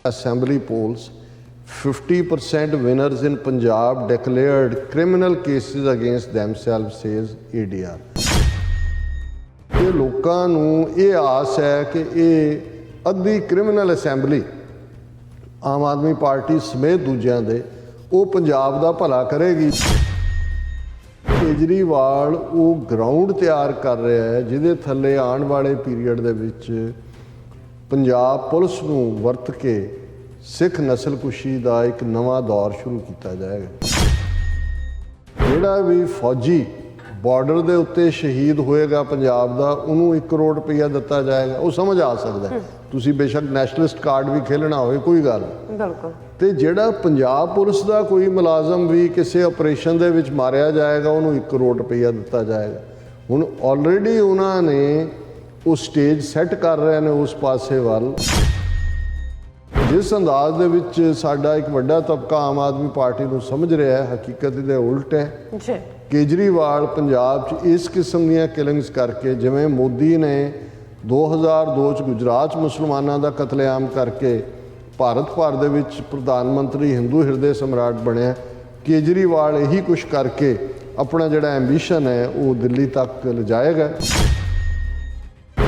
assembly polls, 50% winners in Punjab declared criminal cases against themselves, says ADR. ਇਹ ਲੋਕਾਂ ਨੂੰ ਇਹ ਆਸ ਹੈ ਕਿ ਇਹ ਅੱਧੀ criminal assembly Aam Aadmi party ਸਮੇਤ ਦੂਜਿਆਂ ਦੇ ਉਹ ਪੰਜਾਬ ਦਾ ਭਲਾ ਕਰੇਗੀ। ਕੇਜਰੀਵਾਲ ਉਹ ਗਰਾਊਂਡ ਤਿਆਰ ਕਰ ਰਿਹਾ ਹੈ ਜਿਹਦੇ ਥੱਲੇ ਆਉਣ ਵਾਲੇ ਪੀਰੀਅਡ ਦੇ ਵਿੱਚ ਪੰਜਾਬ ਪੁਲਿਸ ਨੂੰ ਵਰਤ ਕੇ ਸਿੱਖ ਨਸਲਕੁਸ਼ੀ ਦਾ ਇੱਕ ਨਵਾਂ ਦੌਰ ਸ਼ੁਰੂ ਕੀਤਾ ਜਾਏਗਾ। ਜਿਹੜਾ ਵੀ ਫੌਜੀ ਬਾਰਡਰ ਦੇ ਉੱਤੇ ਸ਼ਹੀਦ ਹੋਏਗਾ ਪੰਜਾਬ ਦਾ, ਉਹਨੂੰ 1 ਕਰੋੜ ਰੁਪਈਆ ਦਿੱਤਾ ਜਾਏਗਾ। ਉਹ ਸਮਝ ਆ ਸਕਦਾ ਤੁਸੀਂ ਬੇਸ਼ੱਕ ਨੈਸ਼ਨਲਿਸਟ ਕਾਰਡ ਵੀ ਖੇਲਣਾ ਹੋਵੇ, ਕੋਈ ਗੱਲ ਬਿਲਕੁਲ। ਤੇ ਜਿਹੜਾ ਪੰਜਾਬ ਪੁਲਿਸ ਦਾ ਕੋਈ ਮੁਲਾਜ਼ਮ ਵੀ ਕਿਸੇ ਆਪਰੇਸ਼ਨ ਦੇ ਵਿੱਚ ਮਾਰਿਆ ਜਾਏਗਾ, ਉਹਨੂੰ 1 ਕਰੋੜ ਰੁਪਈਆ ਦਿੱਤਾ ਜਾਏਗਾ। ਹੁਣ ਆਲਰੇਡੀ ਉਹਨਾਂ ਨੇ ਉਹ ਸਟੇਜ ਸੈੱਟ ਕਰ ਰਹੇ ਨੇ ਉਸ ਪਾਸੇ ਵੱਲ। ਜਿਸ ਅੰਦਾਜ਼ ਦੇ ਵਿੱਚ ਸਾਡਾ ਇੱਕ ਵੱਡਾ ਤਬਕਾ ਆਮ ਆਦਮੀ ਪਾਰਟੀ ਨੂੰ ਸਮਝ ਰਿਹਾ ਹੈ, ਹਕੀਕਤ ਇਹਦੇ ਉਲਟ ਹੈ। ਕੇਜਰੀਵਾਲ ਪੰਜਾਬ 'ਚ ਇਸ ਕਿਸਮ ਦੀਆਂ ਕਿਲਿੰਗਸ ਕਰਕੇ, ਜਿਵੇਂ ਮੋਦੀ ਨੇ 2002 'ਚ ਗੁਜਰਾਤ 'ਚ ਮੁਸਲਮਾਨਾਂ ਦਾ ਕਤਲੇਆਮ ਕਰਕੇ ਭਾਰਤ ਭਰ ਦੇ ਵਿੱਚ ਪ੍ਰਧਾਨ ਮੰਤਰੀ ਹਿੰਦੂ ਹਿਰਦੇ ਸਮਰਾਟ ਬਣਿਆ, ਕੇਜਰੀਵਾਲ ਇਹੀ ਕੁਛ ਕਰਕੇ ਆਪਣਾ ਜਿਹੜਾ ਐਂਬੀਸ਼ਨ ਹੈ ਉਹ ਦਿੱਲੀ ਤੱਕ ਲਿਜਾਏਗਾ।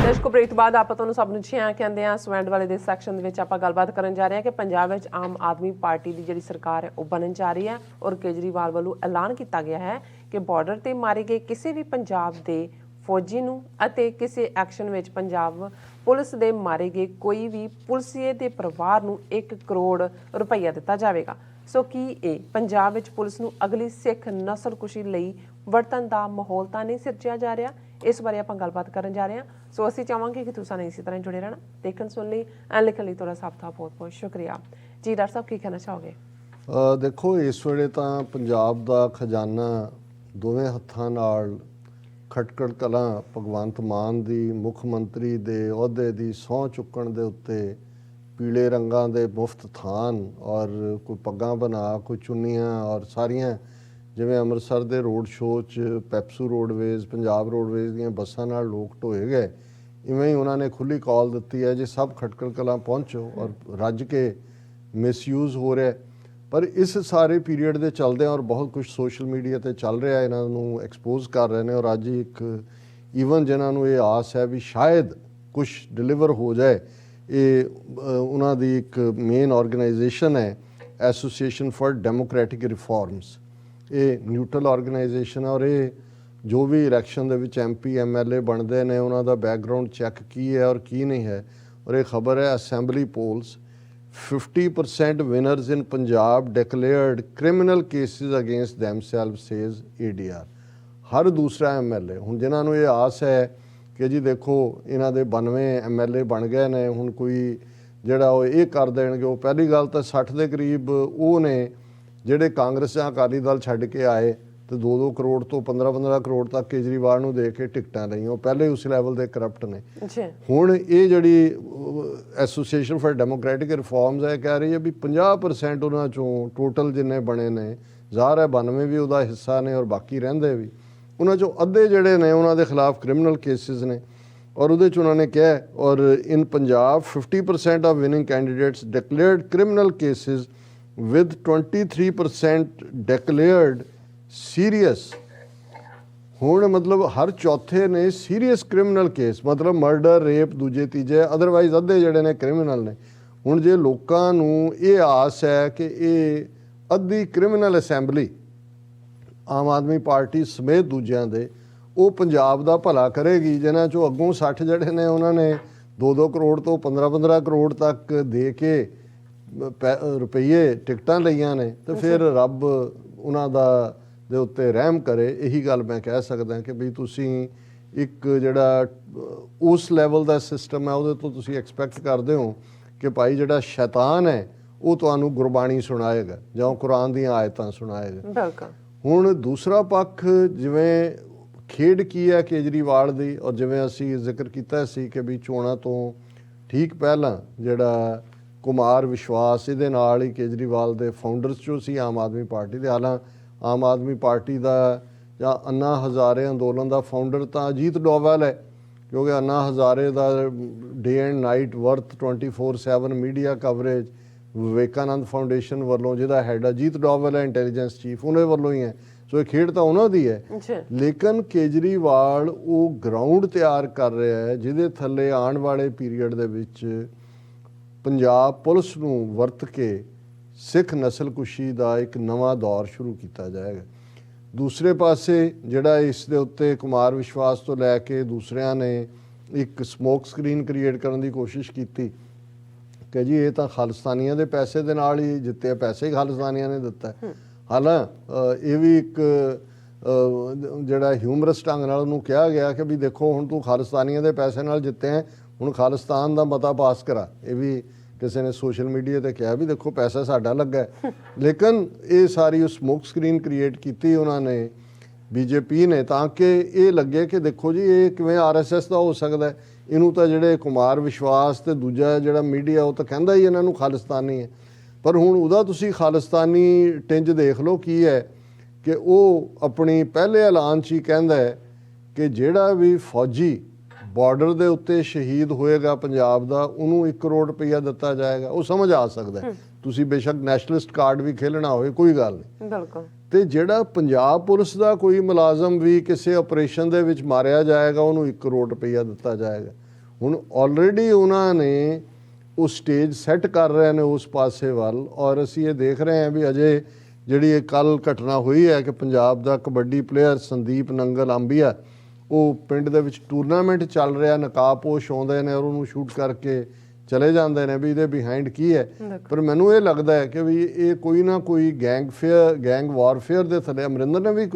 ਦਰਸ਼ਕੋ, ਬ੍ਰੇਕ ਤੋਂ ਬਾਅਦ ਆਪਾਂ ਤੁਹਾਨੂੰ ਸਭ ਨੂੰ ਕਹਿੰਦੇ ਆ ਸਵੈਂਡ ਵਾਲੇ ਦੇ ਸੈਕਸ਼ਨ ਦੇ ਵਿੱਚ ਆਪਾਂ ਗੱਲਬਾਤ ਕਰਨ ਜਾ ਰਹੇ ਹਾਂ ਕਿ ਪੰਜਾਬ ਵਿੱਚ ਆਮ ਆਦਮੀ ਪਾਰਟੀ ਦੀ ਜਿਹੜੀ ਸਰਕਾਰ ਹੈ ਉਹ ਬਣਨ ਜਾ ਰਹੀ ਹੈ ਔਰ ਕੇਜਰੀਵਾਲ ਵੱਲੋਂ ਐਲਾਨ ਕੀਤਾ ਗਿਆ ਹੈ ਕਿ ਬਾਰਡਰ ਤੇ ਮਾਰੇ ਗਏ ਕਿਸੇ ਵੀ ਪੰਜਾਬ ਦੇ ਫੌਜੀ ਨੂੰ ਅਤੇ ਕਿਸੇ ਐਕਸ਼ਨ ਵਿੱਚ ਪੰਜਾਬ ਪੁਲਿਸ ਦੇ ਮਾਰੇ ਗਏ ਕੋਈ ਵੀ ਪੁਲਿਸੀਏ ਦੇ ਪਰਿਵਾਰ ਨੂੰ 1 ਕਰੋੜ ਰੁਪਈਆ ਦਿੱਤਾ ਜਾਵੇਗਾ। ਸੋ ਕੀ ਇਹ ਪੰਜਾਬ ਵਿੱਚ ਪੁਲਿਸ ਨੂੰ ਅਗਲੀ ਸਿੱਖ ਨਸਲਕੁਸ਼ੀ ਲਈ ਵਰਤਣ ਦਾ ਮਾਹੌਲ ਤਾਂ ਨਹੀਂ ਸਿਰਜਿਆ ਜਾ ਰਿਹਾ? ਇਸ ਬਾਰੇ ਆਪਾਂ ਗੱਲਬਾਤ ਕਰਨ ਜਾ ਰਹੇ ਹਾਂ। ਸੋ ਅਸੀਂ ਚਾਹਾਂਗੇ ਕਿ ਤੁਸੀਂ ਇਸੇ ਤਰ੍ਹਾਂ ਜੁੜੇ ਰਹਿਣਾ। ਦੇਖਣ ਸੁਣ ਲਈ ਐਂ ਲਿਖਣ ਲਈ ਤੁਹਾਡਾ ਸਭ ਦਾ ਬਹੁਤ ਬਹੁਤ ਸ਼ੁਕਰੀਆ ਜੀ। ਡਾਕਟਰ ਸਾਹਿਬ, ਕੀ ਕਹਿਣਾ ਚਾਹੋਗੇ? ਦੇਖੋ, ਇਸ ਵੇਲੇ ਤਾਂ ਪੰਜਾਬ ਦਾ ਖਜ਼ਾਨਾ ਦੋਵੇਂ ਹੱਥਾਂ ਨਾਲ ਖਟਕੜ ਕਲਾਂ ਭਗਵੰਤ ਮਾਨ ਦੀ ਮੁੱਖ ਮੰਤਰੀ ਦੇ ਅਹੁਦੇ ਦੀ ਸਹੁੰ ਚੁੱਕਣ ਦੇ ਉੱਤੇ ਪੀਲੇ ਰੰਗਾਂ ਦੇ ਮੁਫਤ ਥਾਨ ਔਰ ਕੋਈ ਪੱਗਾਂ ਬਣਾ, ਕੋਈ ਚੁੰਨੀਆਂ ਔਰ ਸਾਰੀਆਂ ਜਿਵੇਂ ਅੰਮ੍ਰਿਤਸਰ ਦੇ ਰੋਡ ਸ਼ੋਅ 'ਚ ਪੈਪਸੂ ਰੋਡਵੇਜ਼, ਪੰਜਾਬ ਰੋਡਵੇਜ਼ ਦੀਆਂ ਬੱਸਾਂ ਨਾਲ ਲੋਕ ਢੋਏ ਗਏ, ਇਵੇਂ ਹੀ ਉਹਨਾਂ ਨੇ ਖੁੱਲ੍ਹੀ ਕਾਲ ਦਿੱਤੀ ਹੈ ਜੀ ਸਭ ਖਟਕੜ ਕਲਾਂ ਪਹੁੰਚੋ ਔਰ ਰੱਜ ਕੇ ਮਿਸਯੂਜ਼ ਹੋ ਰਿਹਾ। ਪਰ ਇਸ ਸਾਰੇ ਪੀਰੀਅਡ ਦੇ ਚੱਲਦੇ ਔਰ ਬਹੁਤ ਕੁਝ ਸੋਸ਼ਲ ਮੀਡੀਆ 'ਤੇ ਚੱਲ ਰਿਹਾ, ਇਹਨਾਂ ਨੂੰ ਐਕਸਪੋਜ਼ ਕਰ ਰਹੇ ਨੇ ਔਰ ਅੱਜ ਇੱਕ ਈਵਨ ਜਿਨ੍ਹਾਂ ਨੂੰ ਇਹ ਆਸ ਹੈ ਵੀ ਸ਼ਾਇਦ ਕੁਝ ਡਿਲੀਵਰ ਹੋ ਜਾਏ, ਇਹ ਉਹਨਾਂ ਦੀ ਇੱਕ ਮੇਨ ਆਰਗੇਨਾਈਜੇਸ਼ਨ ਹੈ ਐਸੋਸੀਏਸ਼ਨ ਫਾਰ ਡੈਮੋਕ੍ਰੈਟਿਕ ਰਿਫਾਰਮਸ। ਇਹ ਨਿਊਟਰਲ ਆਰਗੇਨਾਈਜੇਸ਼ਨ ਹੈ ਔਰ ਇਹ ਜੋ ਵੀ ਇਲੈਕਸ਼ਨ ਦੇ ਵਿੱਚ MP MLA ਬਣਦੇ ਨੇ ਉਹਨਾਂ ਦਾ ਬੈਕਗਰਾਊਂਡ ਚੈੱਕ ਕੀ ਹੈ ਔਰ ਕੀ ਨਹੀਂ ਹੈ। ਔਰ ਇਹ ਖਬਰ ਹੈ assembly polls 50% winners in Punjab declared criminal cases against themselves, says ADR। ਹਰ ਦੂਸਰਾ MLA ਹੁਣ ਜਿਨ੍ਹਾਂ ਨੂੰ ਇਹ ਆਸ ਹੈ ਕਿ ਜੀ ਦੇਖੋ ਇਹਨਾਂ ਦੇ 92 MLA ਬਣ ਗਏ ਨੇ, ਹੁਣ ਕੋਈ ਜਿਹੜਾ ਉਹ ਇਹ ਕਰ ਦੇਣਗੇ। ਉਹ ਪਹਿਲੀ ਗੱਲ ਤਾਂ 60 ਦੇ ਕਰੀਬ ਉਹ ਨੇ ਜਿਹੜੇ ਕਾਂਗਰਸ ਜਾਂ ਅਕਾਲੀ ਦਲ ਛੱਡ ਕੇ ਆਏ ਤੇ 2-2 ਕਰੋੜ ਤੋਂ 15-15 ਕਰੋੜ ਤੱਕ ਕੇਜਰੀਵਾਲ ਨੂੰ ਦੇ ਕੇ ਟਿਕਟਾਂ ਲਈਆਂ, ਉਹ ਪਹਿਲੇ ਉਸ ਲੈਵਲ ਦੇ ਕਰਪਟ ਨੇ। ਹੁਣ ਇਹ ਜਿਹੜੀ ਐਸੋਸੀਏਸ਼ਨ ਫਾਰ ਡੈਮੋਕ੍ਰੈਟਿਕ ਰਿਫਾਰਮਸ ਹੈ ਕਹਿ ਰਹੀ ਹੈ ਵੀ 50% ਉਹਨਾਂ ਚੋਂ ਟੋਟਲ ਜਿੰਨੇ ਬਣੇ ਨੇ, ਜ਼ਾਹਰ ਹੈ 92 ਵੀ ਉਹਦਾ ਹਿੱਸਾ ਨੇ ਔਰ ਬਾਕੀ ਰਹਿੰਦੇ ਵੀ, ਉਹਨਾਂ ਚੋਂ ਅੱਧੇ ਜਿਹੜੇ ਨੇ ਉਹਨਾਂ ਦੇ ਖਿਲਾਫ ਕ੍ਰਿਮੀਨਲ ਕੇਸਿਸ ਨੇ। ਔਰ ਉਹਦੇ 'ਚ ਉਹਨਾਂ ਨੇ ਕਿਹਾ ਔਰ in Punjab 50% of winning candidates declared criminal cases with 23% declared serious। ਹੁਣ ਮਤਲਬ ਹਰ ਚੌਥੇ ਨੇ ਸੀਰੀਅਸ ਕ੍ਰਿਮੀਨਲ ਕੇਸ, ਮਤਲਬ ਮਰਡਰ, ਰੇਪ, ਦੂਜੇ ਤੀਜੇ, ਅਦਰਵਾਈਜ਼ ਅੱਧੇ ਜਿਹੜੇ ਨੇ ਕ੍ਰਿਮੀਨਲ ਨੇ। ਹੁਣ ਜੇ ਲੋਕਾਂ ਨੂੰ ਇਹ ਆਸ ਹੈ ਕਿ ਇਹ ਅੱਧੀ criminal assembly Aam Aadmi party ਸਮੇਤ ਦੂਜਿਆਂ ਦੇ ਉਹ ਪੰਜਾਬ ਦਾ ਭਲਾ ਕਰੇਗੀ, ਜਿਨ੍ਹਾਂ 'ਚੋਂ ਅੱਗੋਂ 60 ਜਿਹੜੇ ਨੇ ਉਹਨਾਂ ਨੇ 2-2 ਕਰੋੜ ਤੋਂ 15-15 ਕਰੋੜ ਤੱਕ ਦੇ ਕੇ ਰੁਪਈਏ ਟਿਕਟਾਂ ਲਈਆਂ ਨੇ, ਤੇ ਫਿਰ ਰੱਬ ਉਹਨਾਂ ਦਾ ਦੇ ਉੱਤੇ ਰਹਿਮ ਕਰੇ। ਇਹੀ ਗੱਲ ਮੈਂ ਕਹਿ ਸਕਦਾ ਕਿ ਵੀ ਤੁਸੀਂ ਇੱਕ ਜਿਹੜਾ ਉਸ ਲੈਵਲ ਦਾ ਸਿਸਟਮ ਹੈ ਉਹਦੇ ਤੋਂ ਤੁਸੀਂ ਐਕਸਪੈਕਟ ਕਰਦੇ ਹੋ ਕਿ ਭਾਈ ਜਿਹੜਾ ਸ਼ੈਤਾਨ ਹੈ ਉਹ ਤੁਹਾਨੂੰ ਗੁਰਬਾਣੀ ਸੁਣਾਏਗਾ ਜਾਂ ਕੁਰਾਨ ਦੀਆਂ ਆਇਤਾਂ ਸੁਣਾਏਗਾ। ਹੁਣ ਦੂਸਰਾ ਪੱਖ ਜਿਵੇਂ ਖੇਡ ਕੀ ਹੈ ਕੇਜਰੀਵਾਲ ਦੀ, ਔਰ ਜਿਵੇਂ ਅਸੀਂ ਜ਼ਿਕਰ ਕੀਤਾ ਸੀ ਕਿ ਵੀ ਚੋਣਾਂ ਤੋਂ ਠੀਕ ਪਹਿਲਾਂ ਜਿਹੜਾ ਕੁਮਾਰ ਵਿਸ਼ਵਾਸ, ਇਹਦੇ ਨਾਲ ਹੀ ਕੇਜਰੀਵਾਲ ਦੇ ਫਾਊਂਡਰਸ 'ਚੋਂ ਸੀ ਆਮ ਆਦਮੀ ਪਾਰਟੀ ਦੇ। ਹਾਲਾਂਕਿ ਆਮ ਆਦਮੀ ਪਾਰਟੀ ਦਾ ਜਾਂ ਅੰਨਾ ਹਜ਼ਾਰੇ ਅੰਦੋਲਨ ਦਾ ਫਾਊਂਡਰ ਤਾਂ ਅਜੀਤ ਡੋਵਾਲ ਹੈ, ਕਿਉਂਕਿ ਅੰਨਾ ਹਜ਼ਾਰੇ ਦਾ day and night worth 24/7 media coverage Vivekananda foundation ਵੱਲੋਂ, ਜਿਹਦਾ ਹੈਡ ਅਜੀਤ ਡੋਵਲ ਹੈ ਇੰਟੈਲੀਜੈਂਸ ਚੀਫ, ਉਹਨੇ ਵੱਲੋਂ ਹੀ ਹੈ। ਸੋ ਇਹ ਖੇਡ ਤਾਂ ਉਹਨਾਂ ਦੀ ਹੈ। ਲੇਕਿਨ ਕੇਜਰੀਵਾਲ ਉਹ ਗਰਾਊਂਡ ਤਿਆਰ ਕਰ ਰਿਹਾ ਹੈ ਜਿਹਦੇ ਥੱਲੇ ਆਉਣ ਵਾਲੇ ਪੀਰੀਅਡ ਦੇ ਵਿੱਚ ਪੰਜਾਬ ਪੁਲਿਸ ਨੂੰ ਵਰਤ ਕੇ ਸਿੱਖ ਨਸਲਕੁਸ਼ੀ ਦਾ ਇੱਕ ਨਵਾਂ ਦੌਰ ਸ਼ੁਰੂ ਕੀਤਾ ਜਾਏਗਾ। ਦੂਸਰੇ ਪਾਸੇ ਜਿਹੜਾ ਇਸ ਦੇ ਉੱਤੇ ਕੁਮਾਰ ਵਿਸ਼ਵਾਸ ਤੋਂ ਲੈ ਕੇ ਦੂਸਰਿਆਂ ਨੇ ਇੱਕ ਸਮੋਕ ਸਕਰੀਨ ਕ੍ਰੀਏਟ ਕਰਨ ਦੀ ਕੋਸ਼ਿਸ਼ ਕੀਤੀ ਕਿ ਜੀ ਇਹ ਤਾਂ ਖਾਲਿਸਤਾਨੀਆਂ ਦੇ ਪੈਸੇ ਦੇ ਨਾਲ ਹੀ ਜਿੱਤੇ, ਪੈਸੇ ਹੀ ਖਾਲਿਸਤਾਨੀਆਂ ਨੇ ਦਿੱਤਾ। ਹਾਲਾਂ ਇਹ ਵੀ ਇੱਕ ਜਿਹੜਾ ਹਿਊਮਰਸ ਢੰਗ ਨਾਲ ਉਹਨੂੰ ਕਿਹਾ ਗਿਆ ਕਿ ਵੀ ਦੇਖੋ ਹੁਣ ਤੂੰ ਖਾਲਿਸਤਾਨੀਆਂ ਦੇ ਪੈਸੇ ਨਾਲ ਜਿੱਤੇ ਹੈ, ਹੁਣ ਖਾਲਿਸਤਾਨ ਦਾ ਮਤਾ ਪਾਸ ਕਰਾ। ਇਹ ਵੀ ਕਿਸੇ ਨੇ ਸੋਸ਼ਲ ਮੀਡੀਆ ਤੇ ਕਿਹਾ ਵੀ ਦੇਖੋ ਪੈਸਾ ਸਾਡਾ ਲੱਗਾ। ਲੇਕਿਨ ਇਹ ਸਾਰੀ ਉਹ ਸਮੋਕ ਸਕਰੀਨ ਕ੍ਰੀਏਟ ਕੀਤੀ ਉਹਨਾਂ ਨੇ ਬੀਜੇਪੀ ਨੇ, ਤਾਂ ਕਿ ਇਹ ਲੱਗੇ ਕਿ ਦੇਖੋ ਜੀ ਇਹ ਕਿਵੇਂ ਆਰਐਸਐਸ ਦਾ ਹੋ ਸਕਦਾ। ਇਹਨੂੰ ਤਾਂ ਜਿਹੜੇ ਕੁਮਾਰ ਵਿਸ਼ਵਾਸ ਤੇ ਦੂਜਾ ਜਿਹੜਾ ਮੀਡੀਆ ਉਹ ਤਾਂ ਕਹਿੰਦਾ ਹੀ ਇਹਨਾਂ ਨੂੰ ਖਾਲਿਸਤਾਨੀ ਹੈ, ਪਰ ਹੁਣ ਉਹਦਾ ਤੁਸੀਂ ਖਾਲਿਸਤਾਨੀ ਟਿੰਜ ਦੇਖ ਲਓ ਕੀ ਹੈ ਕਿ ਉਹ ਆਪਣੀ ਪਹਿਲੇ ਐਲਾਨ 'ਚ ਹੀ ਕਹਿੰਦਾ ਹੈ ਕਿ ਜਿਹੜਾ ਵੀ ਫੌਜੀ ਬਾਰਡਰ ਦੇ ਉੱਤੇ ਸ਼ਹੀਦ ਹੋਏਗਾ ਪੰਜਾਬ ਦਾ, ਉਹਨੂੰ 1 ਕਰੋੜ ਰੁਪਈਆ ਦਿੱਤਾ ਜਾਏਗਾ। ਉਹ ਸਮਝ ਆ ਸਕਦਾ, ਤੁਸੀਂ ਬੇਸ਼ੱਕ ਨੈਸ਼ਨਲਿਸਟ ਕਾਰਡ ਵੀ ਖੇਲਣਾ ਹੋਵੇ, ਕੋਈ ਗੱਲ ਨਹੀਂ। ਬਿਲਕੁਲ। ਤੇ ਜਿਹੜਾ ਪੰਜਾਬ ਪੁਲਿਸ ਦਾ ਕੋਈ ਮੁਲਾਜ਼ਮ ਵੀ ਕਿਸੇ ਆਪਰੇਸ਼ਨ ਦੇ ਵਿੱਚ ਮਾਰਿਆ ਜਾਏਗਾ, ਉਹਨੂੰ 1 ਕਰੋੜ ਰੁਪਈਆ ਦਿੱਤਾ ਜਾਏਗਾ। ਹੁਣ ਆਲਰੇਡੀ ਉਹਨਾਂ ਨੇ ਉਹ ਸਟੇਜ ਸੈੱਟ ਕਰ ਰਹੇ ਨੇ ਉਸ ਪਾਸੇ ਵੱਲ, ਔਰ ਅਸੀਂ ਇਹ ਦੇਖ ਰਹੇ ਹਾਂ ਵੀ ਅਜੇ ਜਿਹੜੀ ਇਹ ਕੱਲ ਘਟਨਾ ਹੋਈ ਹੈ ਕਿ ਪੰਜਾਬ ਦਾ ਕਬੱਡੀ ਪਲੇਅਰ ਸੰਦੀਪ ਨੰਗਲ ਅੰਬੀਆ, ਉਹ ਪਿੰਡ ਦੇ ਵਿੱਚ ਟੂਰਨਾਮੈਂਟ ਚੱਲ ਰਿਹਾ, ਨਕਾਬਪੋਸ਼ ਆਉਂਦੇ ਨੇ ਔਰ ਉਹਨੂੰ ਸ਼ੂਟ ਕਰਕੇ ਚਲੇ ਜਾਂਦੇ ਨੇ, ਵੀ ਇਹਦੇ ਬਿਹਾਈਂਡ ਕੀ ਹੈ। ਪਰ ਮੈਨੂੰ ਇਹ ਲੱਗਦਾ ਹੈ ਕਿ ਵੀ ਇਹ ਕੋਈ ਨਾ ਕੋਈ ਗੈਂਗ ਵਾਰਫੇਅਰ ਦੇ ਥੱਲੇ, ਅਮਰਿੰਦਰ ਨੇ ਵੀ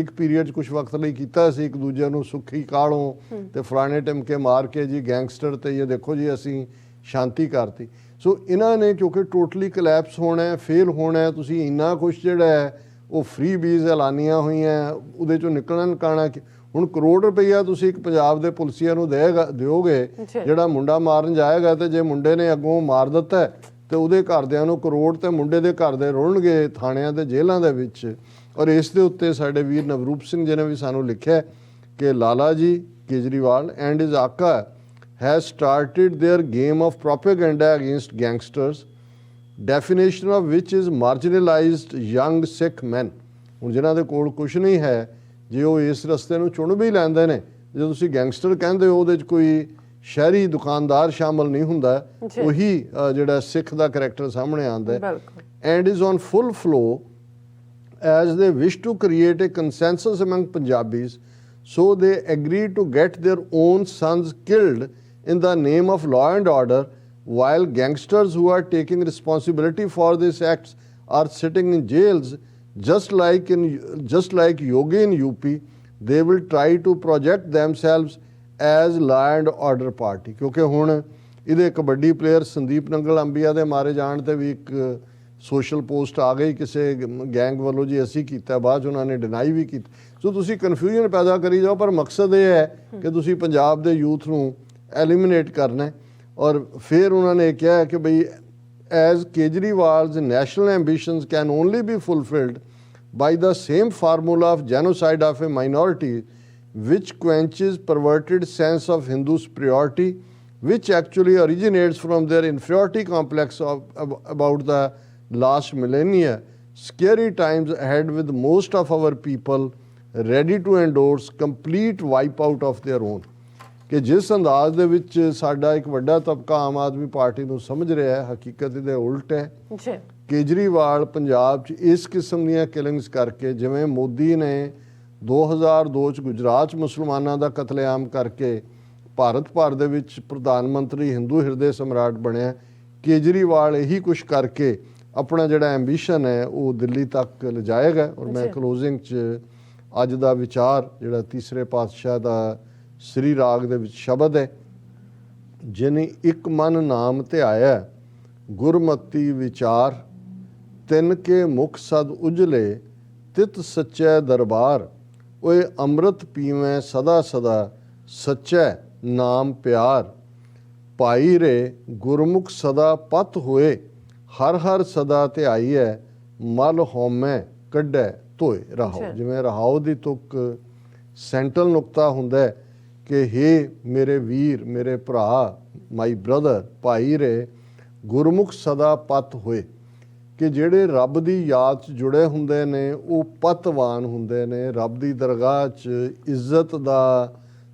ਇੱਕ ਪੀਰੀਅਡ 'ਚ ਕੁਛ ਵਕਤ ਲਈ ਕੀਤਾ ਸੀ, ਇੱਕ ਦੂਜੇ ਨੂੰ ਸੁੱਖੀ ਕਾਲੋਂ ਤੇ ਫਲਾਣੇ ਟਿਮਕੇ ਮਾਰ ਕੇ ਜੀ ਗੈਂਗਸਟਰ ਤੇ ਇਹ ਦੇਖੋ ਜੀ ਅਸੀਂ ਸ਼ਾਂਤੀ ਕਰਤੀ। ਸੋ ਇਹਨਾਂ ਨੇ ਕਿਉਂਕਿ ਟੋਟਲੀ ਕਲੈਪਸ ਹੋਣਾ, ਫੇਲ ਹੋਣਾ, ਤੁਸੀਂ ਇੰਨਾ ਕੁਛ ਜਿਹੜਾ ਹੈ ਉਹ ਫ੍ਰੀ ਬੀਜ਼ ਐਲਾਨੀਆਂ ਹੋਈਆਂ, ਉਹਦੇ 'ਚੋਂ ਨਿਕਲਣਾ ਹੁਣ ਕਰੋੜ ਰੁਪਈਆ ਤੁਸੀਂ ਇੱਕ ਪੰਜਾਬ ਦੇ ਪੁਲਿਸੀਆ ਨੂੰ ਦਿਓਗੇ ਜਿਹੜਾ ਮੁੰਡਾ ਮਾਰਨ ਜਾਏਗਾ, ਤੇ ਜੇ ਮੁੰਡੇ ਨੇ ਅੱਗੋਂ ਮਾਰ ਦਿੱਤਾ ਤੇ ਉਹਦੇ ਘਰਦਿਆਂ ਨੂੰ ਕਰੋੜ ਤੇ ਮੁੰਡੇ ਦੇ ਘਰ ਦੇ ਰੁਲਣਗੇ ਥਾਣਿਆਂ ਤੇ ਜੇਲ੍ਹਾਂ ਦੇ ਵਿੱਚ। ਔਰ ਇਸ ਦੇ ਉੱਤੇ ਸਾਡੇ ਵੀਰ ਨਵਰੂਪ ਸਿੰਘ ਜੀ ਨੇ ਵੀ ਸਾਨੂੰ ਲਿਖਿਆ ਕਿ ਲਾਲਾ ਜੀ ਕੇਜਰੀਵਾਲ ਐਂਡ ਹਿਜ਼ ਆਕਾ has started their game of propaganda against gangsters, definition of which is marginalized young Sikh men। ਹੁਣ ਜਿਨ੍ਹਾਂ ਦੇ ਕੋਲ ਕੁਛ ਨਹੀਂ ਹੈ, ਜੇ ਉਹ ਇਸ ਰਸਤੇ ਨੂੰ ਚੁਣ ਵੀ ਲੈਂਦੇ ਨੇ, ਜੇ ਤੁਸੀਂ ਗੈਂਗਸਟਰ ਕਹਿੰਦੇ ਹੋ ਉਹਦੇ 'ਚ ਕੋਈ ਸ਼ਹਿਰੀ ਦੁਕਾਨਦਾਰ ਸ਼ਾਮਲ ਨਹੀਂ ਹੁੰਦਾ, ਉਹੀ ਜਿਹੜਾ ਸਿੱਖ ਦਾ ਕਰੈਕਟਰ ਸਾਹਮਣੇ ਆਉਂਦਾ ਹੈ। And is on full flow as they wish to create a consensus among Punjabis, so they agree to get their own sons killed in the name of law and order, while gangsters who are taking responsibility for these acts are sitting in jails, just like Yogi in UP. They will try to project themselves as law and order party। ਕਿਉਂਕਿ ਹੁਣ ਇਹਦੇ kabaddi player Sandeep Nangal ਅੰਬੀਆ ਦੇ ਮਾਰੇ ਜਾਣ ਤੇ ਵੀ ਇੱਕ social post ਆ ਗਈ ਕਿਸੇ ਗੈਂਗ ਵੱਲੋਂ ਜੀ ਅਸੀਂ ਕੀਤਾ, ਬਾਅਦ 'ਚ ਉਹਨਾਂ ਨੇ ਡਿਨਾਈ ਵੀ ਕੀਤੀ। ਸੋ ਤੁਸੀਂ ਕਨਫਿਊਜ਼ਨ ਪੈਦਾ ਕਰੀ ਜਾਓ, ਪਰ ਮਕਸਦ ਇਹ ਹੈ ਕਿ ਤੁਸੀਂ ਪੰਜਾਬ ਦੇ ਯੂਥ ਨੂੰ ਐਲੀਮੀਨੇਟ ਕਰਨਾ। ਔਰ ਫਿਰ ਉਹਨਾਂ ਨੇ ਕਿਹਾ ਕਿ ਬਈ as Kejriwal's national ambitions can only be fulfilled by the same formula of genocide of a minority which quenches perverted sense of Hindu superiority, which actually originates from their inferiority complex about the last millennia. Scary times ahead with most of our people ready to endorse complete wipeout of their own। ਕਿ ਜਿਸ ਅੰਦਾਜ਼ ਦੇ ਵਿੱਚ ਸਾਡਾ ਇੱਕ ਵੱਡਾ ਤਬਕਾ Aam Aadmi party ਨੂੰ ਸਮਝ ਰਿਹਾ ਹੈ, ਹਕੀਕਤ ਇਹਦੇ ਉਲਟ ਹੈ। ਕੇਜਰੀਵਾਲ ਪੰਜਾਬ 'ਚ ਇਸ ਕਿਸਮ ਦੀਆਂ ਕਿਲਿੰਗਸ ਕਰਕੇ, ਜਿਵੇਂ ਮੋਦੀ ਨੇ 2002 'ਚ ਗੁਜਰਾਤ 'ਚ ਮੁਸਲਮਾਨਾਂ ਦਾ ਕਤਲੇਆਮ ਕਰਕੇ ਭਾਰਤ ਭਰ ਦੇ ਵਿੱਚ ਪ੍ਰਧਾਨ ਮੰਤਰੀ ਹਿੰਦੂ ਹਿਰਦੇ ਸਮਰਾਟ ਬਣਿਆ, ਕੇਜਰੀਵਾਲ ਇਹੀ ਕੁਛ ਕਰਕੇ ਆਪਣਾ ਜਿਹੜਾ ਐਂਬੀਸ਼ਨ ਹੈ ਉਹ ਦਿੱਲੀ ਤੱਕ ਲਿਜਾਏਗਾ। ਔਰ ਮੈਂ ਕਲੋਜ਼ਿੰਗ 'ਚ ਅੱਜ ਦਾ ਵਿਚਾਰ ਜਿਹੜਾ ਤੀਸਰੇ ਪਾਤਸ਼ਾਹ ਦਾ ਸ੍ਰੀ ਰਾਗ ਦੇ ਵਿੱਚ ਸ਼ਬਦ ਹੈ, ਜਿਨੇ ਇੱਕ ਮਨ ਨਾਮ ਧਿਆਇਆ ਗੁਰਮਤੀ ਵਿਚਾਰ, ਤਿੰਨ ਕੇ ਮੁਖ ਸਦ ਉਜਲੇ ਤਿਤ ਸੱਚੈ ਦਰਬਾਰ, ਓਏ ਅੰਮ੍ਰਿਤ ਪੀਵੇਂ ਸਦਾ ਸਦਾ ਸੱਚੈ ਨਾਮ ਪਿਆਰ, ਭਾਈ ਰੇ ਗੁਰਮੁਖ ਸਦਾ ਪਤ ਹੋਏ, ਹਰ ਹਰ ਸਦਾ ਧਿਆਈਐ, ਮਲ ਹਉਮੈ ਕੱਢੈ ਧੋਏ। ਰਹਾਓ, ਜਿਵੇਂ ਰਹਾਓ ਦੀ ਤੁਕ ਸੈਂਟਰਲ ਨੁਕਤਾ ਹੁੰਦਾ ਹੈ ਕਿ ਹੇ ਮੇਰੇ ਵੀਰ, ਮੇਰੇ ਭਰਾ, ਮਾਈ ਬ੍ਰਦਰ, ਭਾਈ ਰੇ ਗੁਰਮੁਖ ਸਦਾ ਪਤ ਹੋਏ। ਕਿ ਜਿਹੜੇ ਰੱਬ ਦੀ ਯਾਦ 'ਚ ਜੁੜੇ ਹੁੰਦੇ ਨੇ ਉਹ ਪਤਵਾਨ ਹੁੰਦੇ ਨੇ, ਰੱਬ ਦੀ ਦਰਗਾਹ 'ਚ ਇੱਜ਼ਤ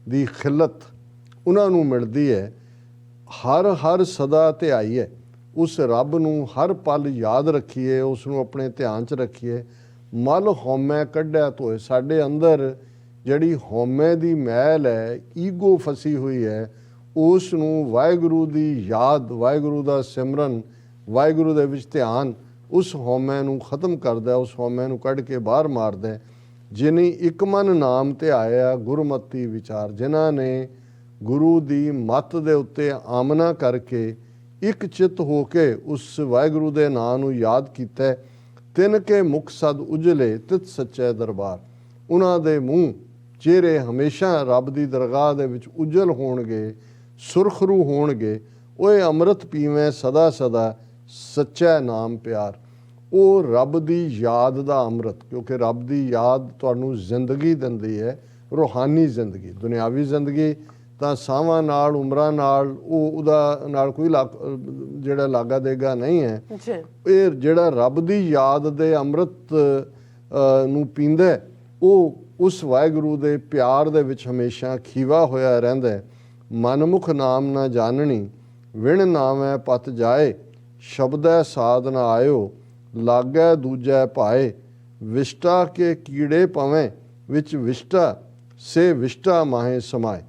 ਦੀ ਖਿਲਤ ਉਹਨਾਂ ਨੂੰ ਮਿਲਦੀ ਹੈ। ਹਰ ਹਰ ਸਦਾ ਧਿਆਈ ਹੈ, ਉਸ ਰੱਬ ਨੂੰ ਹਰ ਪਲ ਯਾਦ ਰੱਖੀਏ, ਉਸ ਨੂੰ ਆਪਣੇ ਧਿਆਨ 'ਚ ਰੱਖੀਏ। ਮਲ ਹਉਮੈ ਕੱਢਿਆ ਧੋਏ। ਸਾਡੇ ਅੰਦਰ ਜਿਹੜੀ ਹਉਮੈ ਦੀ ਮੈਲ ਹੈ, ਈਗੋ ਫਸੀ ਹੋਈ ਹੈ, ਉਸ ਨੂੰ ਵਾਹਿਗੁਰੂ ਦੀ ਯਾਦ, ਵਾਹਿਗੁਰੂ ਦਾ ਸਿਮਰਨ, ਵਾਹਿਗੁਰੂ ਦੇ ਵਿੱਚ ਧਿਆਨ ਉਸ ਹਉਮੈ ਨੂੰ ਖਤਮ ਕਰਦਾ, ਉਸ ਹਉਮੈ ਨੂੰ ਕੱਢ ਕੇ ਬਾਹਰ ਮਾਰਦਾ। ਜਿਨੀ ਇੱਕ ਮਨ ਨਾਮ ਧਿਆਇਆ ਗੁਰਮਤੀ ਵਿਚਾਰ। ਜਿਨ੍ਹਾਂ ਨੇ ਗੁਰੂ ਦੀ ਮੱਤ ਦੇ ਉੱਤੇ ਆਮਨਾ ਕਰਕੇ ਇੱਕ ਚਿੱਤ ਹੋ ਕੇ ਉਸ ਵਾਹਿਗੁਰੂ ਦੇ ਨਾਂ ਨੂੰ ਯਾਦ ਕੀਤਾ, ਤਿਨ ਕੇ ਮੁਖ ਸਦ ਉਜਲੇ ਤਿਤ ਸੱਚੇ ਦਰਬਾਰ। ਉਹਨਾਂ ਦੇ ਮੂੰਹ ਚਿਹਰੇ ਹਮੇਸ਼ਾ ਰੱਬ ਦੀ ਦਰਗਾਹ ਦੇ ਵਿੱਚ ਉਜਲ ਹੋਣਗੇ, ਸੁਰਖਰੂ ਹੋਣਗੇ। ਓਏ ਅੰਮ੍ਰਿਤ ਪੀਵੇਂ ਸਦਾ ਸਦਾ ਸੱਚਾ ਨਾਮ ਪਿਆਰ। ਉਹ ਰੱਬ ਦੀ ਯਾਦ ਦਾ ਅੰਮ੍ਰਿਤ, ਕਿਉਂਕਿ ਰੱਬ ਦੀ ਯਾਦ ਤੁਹਾਨੂੰ ਜ਼ਿੰਦਗੀ ਦਿੰਦੀ ਹੈ, ਰੂਹਾਨੀ ਜ਼ਿੰਦਗੀ। ਦੁਨਿਆਵੀ ਜ਼ਿੰਦਗੀ ਤਾਂ ਸਾਵਾਂ ਨਾਲ, ਉਮਰਾਂ ਨਾਲ, ਉਹਦਾ ਨਾਲ ਕੋਈ ਜਿਹੜਾ ਲਾਗਾ ਦੇਗਾ ਨਹੀਂ ਹੈ। ਇਹ ਜਿਹੜਾ ਰੱਬ ਦੀ ਯਾਦ ਦੇ ਅੰਮ੍ਰਿਤ ਨੂੰ ਪੀਂਦਾ, ਉਹ ਉਸ ਵਾਹਿਗੁਰੂ ਦੇ ਪਿਆਰ ਦੇ ਵਿੱਚ ਹਮੇਸ਼ਾ ਖੀਵਾ ਹੋਇਆ ਰਹਿੰਦਾ। ਮਨਮੁਖ ਨਾਮ ਨਾ ਜਾਣਨੀ, ਵਿਣ ਨਾਮੈ ਪਤ ਜਾਏ। ਸ਼ਬਦੈ ਸਾਧ ਨਾ ਆਇਓ, ਲਾਗੈ ਦੂਜੈ ਭਾਏ। ਵਿਸ਼ਟਾ ਕੇ ਕੀੜੇ ਪਵੇਂ, ਵਿੱਚ ਵਿਸ਼ਟਾ ਸੇ ਵਿਸ਼ਟਾ ਮਾਹੇ ਸਮਾਏ।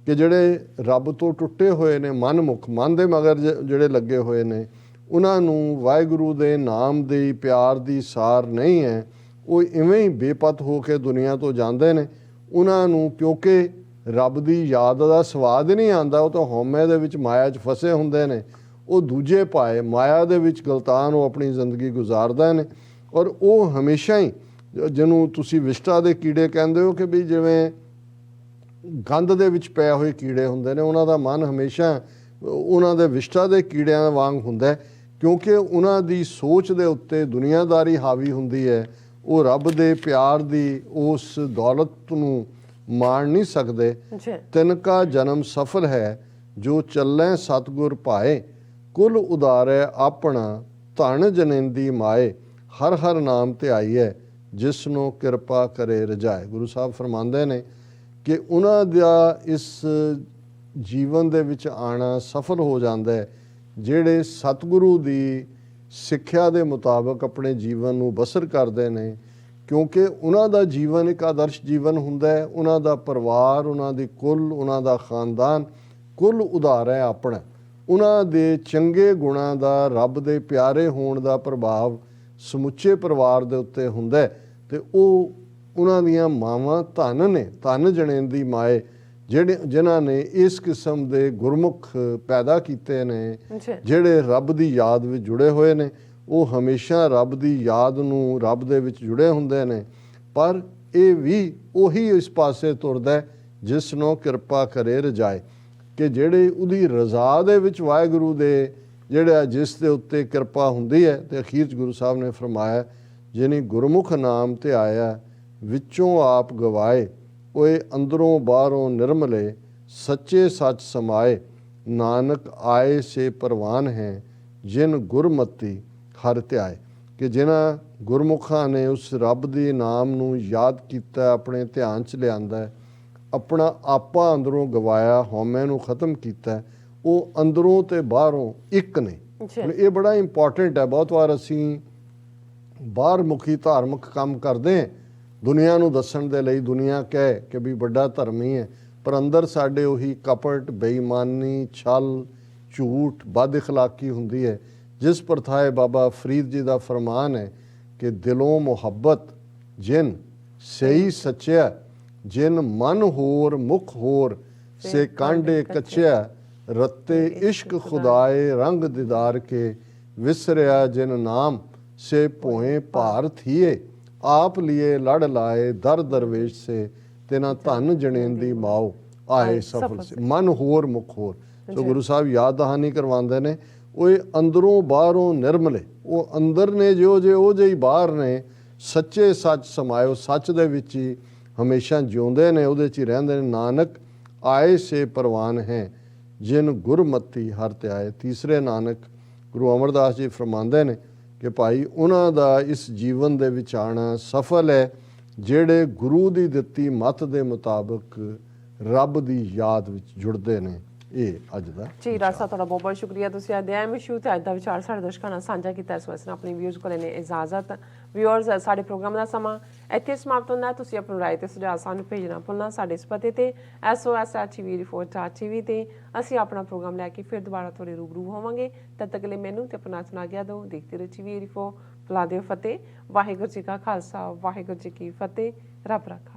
ਕਿ ਜਿਹੜੇ ਰੱਬ ਤੋਂ ਟੁੱਟੇ ਹੋਏ ਨੇ, ਮਨਮੁਖ, ਮਨ ਦੇ ਮਗਰ ਜਿਹੜੇ ਲੱਗੇ ਹੋਏ ਨੇ, ਉਹਨਾਂ ਨੂੰ ਵਾਹਿਗੁਰੂ ਦੇ ਨਾਮ ਦੀ, ਪਿਆਰ ਦੀ ਸਾਰ ਨਹੀਂ ਹੈ। ਉਹ ਇਵੇਂ ਹੀ ਬੇਪਤ ਹੋ ਕੇ ਦੁਨੀਆ ਤੋਂ ਜਾਂਦੇ ਨੇ। ਉਹਨਾਂ ਨੂੰ ਕਿਉਂਕਿ ਰੱਬ ਦੀ ਯਾਦ ਦਾ ਸਵਾਦ ਨਹੀਂ ਆਉਂਦਾ, ਉਹ ਤਾਂ ਹਉਮੈ ਦੇ ਵਿੱਚ, ਮਾਇਆ 'ਚ ਫਸੇ ਹੁੰਦੇ ਨੇ। ਉਹ ਦੂਜੇ ਪਾਏ ਮਾਇਆ ਦੇ ਵਿੱਚ ਗਲਤਾਨ ਉਹ ਆਪਣੀ ਜ਼ਿੰਦਗੀ ਗੁਜ਼ਾਰਦੇ ਨੇ। ਔਰ ਉਹ ਹਮੇਸ਼ਾ ਹੀ, ਜਿਹਨੂੰ ਤੁਸੀਂ ਵਿਸ਼ਟਾ ਦੇ ਕੀੜੇ ਕਹਿੰਦੇ ਹੋ, ਕਿ ਵੀ ਜਿਵੇਂ ਗੰਦ ਦੇ ਵਿੱਚ ਪਏ ਹੋਏ ਕੀੜੇ ਹੁੰਦੇ ਨੇ, ਉਹਨਾਂ ਦਾ ਮਨ ਹਮੇਸ਼ਾ ਉਹਨਾਂ ਦੇ ਵਿਸ਼ਟਾ ਦੇ ਕੀੜਿਆਂ ਵਾਂਗ ਹੁੰਦਾ, ਕਿਉਂਕਿ ਉਹਨਾਂ ਦੀ ਸੋਚ ਦੇ ਉੱਤੇ ਦੁਨੀਆਦਾਰੀ ਹਾਵੀ ਹੁੰਦੀ ਹੈ। ਉਹ ਰੱਬ ਦੇ ਪਿਆਰ ਦੀ ਉਸ ਦੌਲਤ ਨੂੰ ਮਾਣ ਨਹੀਂ ਸਕਦੇ। ਤਿਨਕਾ ਜਨਮ ਸਫਲ ਹੈ, ਜੋ ਚੱਲੇ ਸਤਿਗੁਰ ਭਾਏ। ਕੁਲ ਉਦਾਰੈ ਆਪਣਾ, ਧਨ ਜਨੇਂਦੀ ਮਾਏ। ਹਰ ਹਰ ਨਾਮ ਧਿਆਈਐ, ਜਿਸ ਨੂੰ ਕਿਰਪਾ ਕਰੇ ਰਜਾਏ। ਗੁਰੂ ਸਾਹਿਬ ਫਰਮਾਉਂਦੇ ਨੇ ਕਿ ਉਹਨਾਂ ਦਾ ਇਸ ਜੀਵਨ ਦੇ ਵਿੱਚ ਆਉਣਾ ਸਫਲ ਹੋ ਜਾਂਦਾ ਹੈ, ਜਿਹੜੇ ਸਤਿਗੁਰੂ ਦੀ ਸਿੱਖਿਆ ਦੇ ਮੁਤਾਬਕ ਆਪਣੇ ਜੀਵਨ ਨੂੰ ਬਸਰ ਕਰਦੇ ਨੇ। ਕਿਉਂਕਿ ਉਹਨਾਂ ਦਾ ਜੀਵਨ ਇੱਕ ਆਦਰਸ਼ ਜੀਵਨ ਹੁੰਦਾ ਹੈ। ਉਹਨਾਂ ਦਾ ਪਰਿਵਾਰ, ਉਹਨਾਂ ਦੀ ਕੁੱਲ, ਉਹਨਾਂ ਦਾ ਖਾਨਦਾਨ ਕੁੱਲ ਉਧਾਰ ਹੈ ਆਪਣਾ। ਉਹਨਾਂ ਦੇ ਚੰਗੇ ਗੁਣਾਂ ਦਾ, ਰੱਬ ਦੇ ਪਿਆਰੇ ਹੋਣ ਦਾ ਪ੍ਰਭਾਵ ਸਮੁੱਚੇ ਪਰਿਵਾਰ ਦੇ ਉੱਤੇ ਹੁੰਦਾ। ਅਤੇ ਉਹ ਉਹਨਾਂ ਦੀਆਂ ਮਾਵਾਂ ਧਨ ਨੇ, ਧਨ ਜਣੇਂਦੀ ਮਾਏ, ਜਿਨ੍ਹਾਂ ਨੇ ਇਸ ਕਿਸਮ ਦੇ ਗੁਰਮੁਖ ਪੈਦਾ ਕੀਤੇ ਨੇ, ਜਿਹੜੇ ਰੱਬ ਦੀ ਯਾਦ ਵਿੱਚ ਜੁੜੇ ਹੋਏ ਨੇ। ਉਹ ਹਮੇਸ਼ਾ ਰੱਬ ਦੀ ਯਾਦ ਨੂੰ, ਰੱਬ ਦੇ ਵਿੱਚ ਜੁੜੇ ਹੁੰਦੇ ਨੇ। ਪਰ ਇਹ ਵੀ ਉਹੀ ਇਸ ਪਾਸੇ ਤੁਰਦਾ ਜਿਸ ਨੂੰ ਕਿਰਪਾ ਕਰੇ ਰਜਾਏ। ਕਿ ਜਿਹੜੇ ਉਹਦੀ ਰਜ਼ਾ ਦੇ ਵਿੱਚ ਵਾਹਿਗੁਰੂ ਦੇ ਜਿਹੜਾ ਜਿਸ ਦੇ ਉੱਤੇ ਕਿਰਪਾ ਹੁੰਦੀ ਹੈ। ਅਤੇ ਅਖੀਰ 'ਚ ਗੁਰੂ ਸਾਹਿਬ ਨੇ ਫਰਮਾਇਆ, ਜਿਨੀ ਗੁਰਮੁਖ ਨਾਮ ਧਿਆਇਆ, ਵਿੱਚੋਂ ਆਪ ਗਵਾਏ। ਓਏ ਅੰਦਰੋਂ ਬਾਹਰੋਂ ਨਿਰਮਲੇ, ਸੱਚੇ ਸੱਚ ਸਮਾਏ। ਨਾਨਕ ਆਏ ਸੇ ਪ੍ਰਵਾਨ ਹੈ, ਜਿਨ ਗੁਰਮਤੀ ਹਰ ਧਿਆਏ। ਕਿ ਜਿਨ੍ਹਾਂ ਗੁਰਮੁਖਾਂ ਨੇ ਉਸ ਰੱਬ ਦੇ ਨਾਮ ਨੂੰ ਯਾਦ ਕੀਤਾ, ਆਪਣੇ ਧਿਆਨ 'ਚ ਲਿਆਂਦਾ, ਆਪਣਾ ਆਪਾ ਅੰਦਰੋਂ ਗਵਾਇਆ, ਹਉਮੈ ਨੂੰ ਖਤਮ ਕੀਤਾ, ਉਹ ਅੰਦਰੋਂ ਤੇ ਬਾਹਰੋਂ ਇੱਕ ਨੇ। ਇਹ ਬੜਾ ਇੰਪੋਰਟੈਂਟ ਹੈ। ਬਹੁਤ ਵਾਰ ਅਸੀਂ ਬਾਹਰ ਮੁਖੀ ਧਾਰਮਿਕ ਕੰਮ ਕਰਦੇ ਹਾਂ, ਦੁਨੀਆ ਨੂੰ ਦੱਸਣ ਦੇ ਲਈ। ਦੁਨੀਆ ਕਹੇ ਕਿ ਵੀ ਵੱਡਾ ਧਰਮੀ ਹੈ, ਪਰ ਅੰਦਰ ਸਾਡੇ ਉਹੀ ਕਪਟ, ਬੇਈਮਾਨੀ, ਛਲ, ਝੂਠ, ਬਦ ਇਖਲਾਕੀ ਹੁੰਦੀ ਹੈ। ਜਿਸ ਪ੍ਰਥਾਏ ਬਾਬਾ ਫਰੀਦ ਜੀ ਦਾ ਫਰਮਾਨ ਹੈ ਕਿ ਦਿਲੋਂ ਮੁਹੱਬਤ ਜਿਨ ਸਹੀ ਸੱਚਿਆ, ਜਿਨ ਮਨ ਹੋਰ ਮੁਖ ਹੋਰ, ਸੇ ਕਾਂਡੇ ਕੱਚਿਆ। ਰੱਤੇ ਇਸ਼ਕ ਖੁਦਾਏ ਰੰਗ ਦੀਦਾਰ ਕੇ, ਵਿਸਰਿਆ ਜਿਨ ਨਾਮ ਸੇ ਭੋਏ ਭਾਰ ਥੀਏ। ਆਪ ਲੀਏ ਲੜ ਲਾਏ ਦਰ ਦਰਵੇਸ਼ ਸੇ, ਤਿਨਾ ਧਨ ਜਣੇਂਦੀ ਮਾਓ ਆਏ ਸਫਲ ਸੇ। ਮਨ ਹੋਰ ਮੁਖ ਹੋਰ। ਸੋ ਗੁਰੂ ਸਾਹਿਬ ਯਾਦ ਦਹਾਨੀ ਕਰਵਾਉਂਦੇ ਨੇ, ਉਹ ਅੰਦਰੋਂ ਬਾਹਰੋਂ ਨਿਰਮਲੇ। ਉਹ ਅੰਦਰ ਨੇ ਜਿਹੋ ਜਿਹੇ, ਉਹ ਜਿਹੇ ਬਾਹਰ ਨੇ। ਸੱਚੇ ਸੱਚ ਸਮਾਇਓ, ਸੱਚ ਦੇ ਵਿੱਚ ਹੀ ਹਮੇਸ਼ਾ ਜਿਉਂਦੇ ਨੇ, ਉਹਦੇ 'ਚ ਹੀ ਰਹਿੰਦੇ ਨੇ। ਨਾਨਕ ਆਏ ਸੇ ਪ੍ਰਵਾਨ ਹੈ, ਜਿਨ ਗੁਰਮਤੀ ਹਰ ਧਿਆਏ। ਤੀਸਰੇ ਨਾਨਕ ਗੁਰੂ ਅਮਰਦਾਸ ਜੀ ਫਰਮਾਉਂਦੇ ਨੇ ਕਿ ਭਾਈ ਉਹਨਾਂ ਦਾ ਇਸ ਜੀਵਨ ਦੇ ਵਿੱਚ ਆਉਣਾ ਸਫਲ ਹੈ ਜਿਹੜੇ ਗੁਰੂ ਦੀ ਦਿੱਤੀ ਮੱਤ ਦੇ ਮੁਤਾਬਕ ਰੱਬ ਦੀ ਯਾਦ ਵਿੱਚ ਜੁੜਦੇ ਨੇ। ਇਹ ਅੱਜ ਦਾ ਜੀ ਡਾਕਟਰ ਸਾਹਿਬ ਤੁਹਾਡਾ ਬਹੁਤ ਬਹੁਤ ਸ਼ੁਕਰੀਆ, ਤੁਸੀਂ ਅੱਜ ਦੇ ਇਸ਼ੂ ਤੇ ਅੱਜ ਦਾ ਵਿਚਾਰ ਸਾਡੇ ਦਰਸ਼ਕਾਂ ਨਾਲ ਸਾਂਝਾ ਕੀਤਾ। ਇਸ ਵਾਸਤੇ ਆਪਣੇ ਵਿਊਅਰਸ ਕੋਲ ਨੇ ਇਜਾਜ਼ਤ। ਵਿਊਅਰਸ, ਸਾਡੇ ਪ੍ਰੋਗਰਾਮ ਦਾ ਸਮਾਂ ਇੱਥੇ ਸਮਾਪਤ ਹੁੰਦਾ ਹੈ। ਤੁਸੀਂ ਆਪਣੀ ਰਾਏ ਤੇ ਸੁਝਾਅ ਸਾਨੂੰ ਭੇਜਣਾ ਭੁੱਲਣਾ ਸਾਡੇ ਇਸ ਪਤੇ ਤੇ sos@tv ਤੇ ਅਸੀਂ ਆਪਣਾ ਪ੍ਰੋਗਰਾਮ ਲੈ ਕੇ ਫਿਰ ਦੁਬਾਰਾ ਤੁਹਾਡੇ ਰੂਬਰੂ ਹੋਵਾਂਗੇ। ਤਦ ਤੱਕ ਲਈ ਮੈਨੂੰ ਤੇ ਆਪਣਾ ਸੁਣਾ ਗਿਆ ਦਿਓ। ਦੇਖਦੇ ਰਹੋ TV 84। ਬੁਲਾ ਦਿਓ ਫਤਿਹ। ਵਾਹਿਗੁਰੂ ਜੀ ਕਾ ਖਾਲਸਾ, ਵਾਹਿਗੁਰੂ ਜੀ ਕੀ ਫਤਿਹ। ਰੱਬ ਰਾਖਾ।